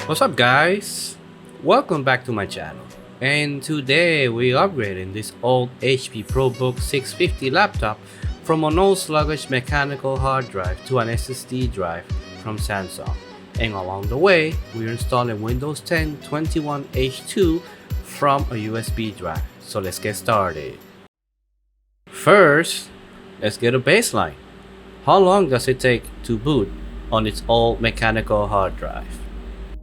What's up guys? Welcome back to my channel. And today we're upgrading this old HP Probook 650 laptop from an old sluggish mechanical hard drive to an SSD drive from Samsung. And along the way, we're installing Windows 10 21H2 from a USB drive. So let's get started. First, let's get a baseline. How long does it take to boot on its old mechanical hard drive?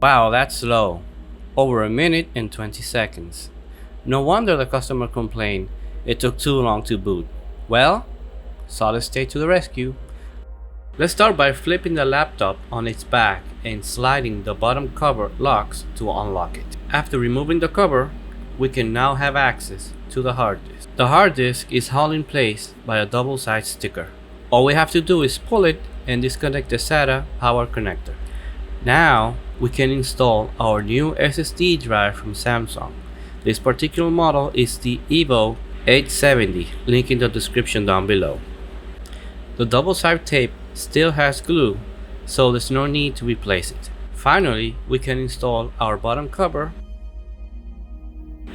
Wow, that's slow. Over a minute and 20 seconds. No wonder the customer complained it took too long to boot. Well, solid state to the rescue. Let's start by flipping the laptop on its back and sliding the bottom cover locks to unlock it. After removing the cover, we can now have access to the hard disk. The hard disk is held in place by a double-sided sticker. All we have to do is pull it and disconnect the SATA power connector. Now we can install our new SSD drive from Samsung. This particular model is the EVO 870, link in the description down below. The double-sided tape still has glue, so there's no need to replace it. Finally, we can install our bottom cover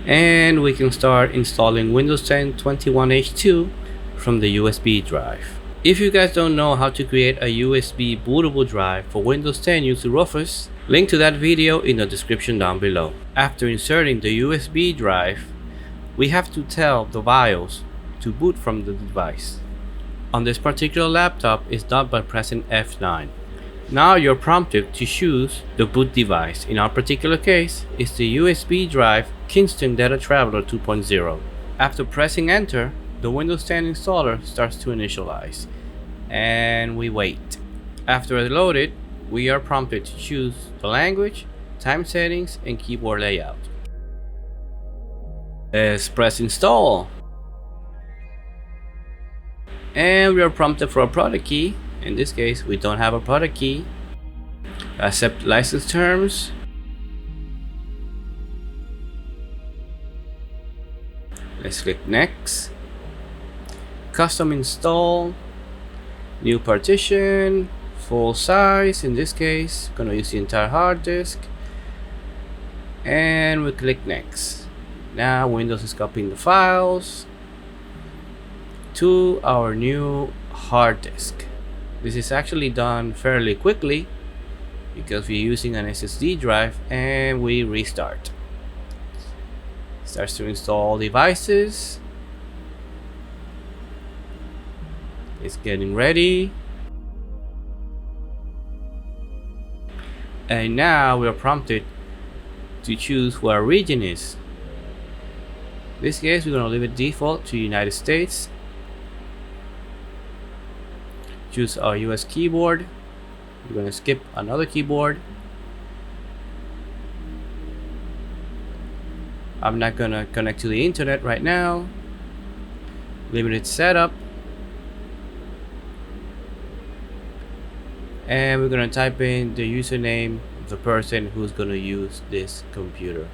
and we can start installing Windows 10 21H2 from the USB drive. If you guys don't know how to create a USB bootable drive for Windows 10 using Rufus, link to that video in the description down below. After inserting the USB drive, we have to tell the BIOS to boot from the device. On this particular laptop, it's done by pressing F9. Now you're prompted to choose the boot device. In our particular case, it's the USB drive Kingston Data Traveler 2.0. After pressing enter, the Windows 10 installer starts to initialize, and we wait. After it's loaded, we are prompted to choose the language, time settings, and keyboard layout. Let's press install. And we are prompted for a product key. In this case, we don't have a product key. Accept license terms. Let's click next. Custom install, new partition, full size. In this case, gonna use the entire hard disk, and we click next. Now Windows is copying the files to our new hard disk. This is actually done fairly quickly because we're using an SSD drive, and we restart. Starts to install devices. It's getting ready. And now we are prompted to choose where our region is. In this case, we're going to leave it default to United States. Choose our US keyboard. We're going to skip another keyboard. I'm not going to connect to the internet right now. Limited setup. And we're going to type in the username of the person who's going to use this computer.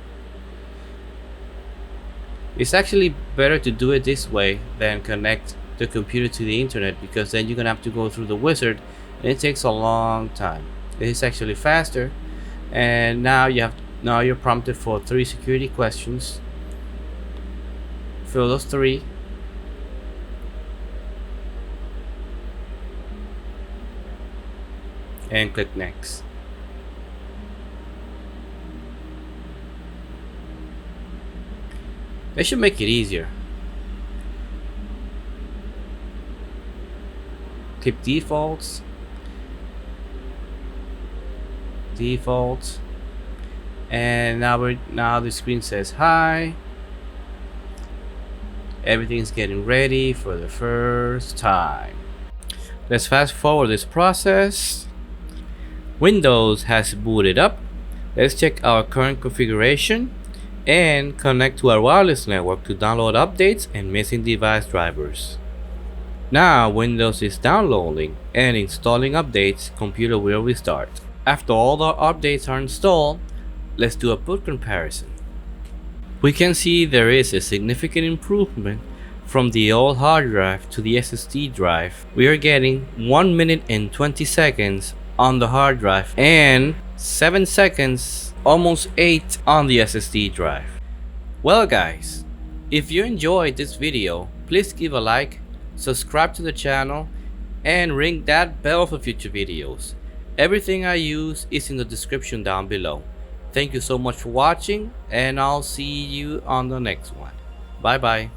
It's actually better to do it this way than connect the computer to the internet, because then you're going to have to go through the wizard and it takes a long time. It's actually faster. And now you're prompted for 3 security questions. Fill those 3. And click next. They should make it easier. Keep defaults. And now the screen says hi. Everything's getting ready for the first time. Let's fast forward this process. Windows has booted up. Let's check our current configuration and connect to our wireless network to download updates and missing device drivers. Now Windows is downloading and installing updates. Computer will restart. After all the updates are installed, let's do a boot comparison. We can see there is a significant improvement from the old hard drive to the SSD drive. We are getting 1 minute and 20 seconds on the hard drive and 7 seconds, almost 8 on the SSD drive. Well guys, if you enjoyed this video, please give a like, subscribe to the channel, and ring that bell for future videos. Everything I use is in the description down below. Thank you so much for watching, and I'll see you on the next one. Bye bye.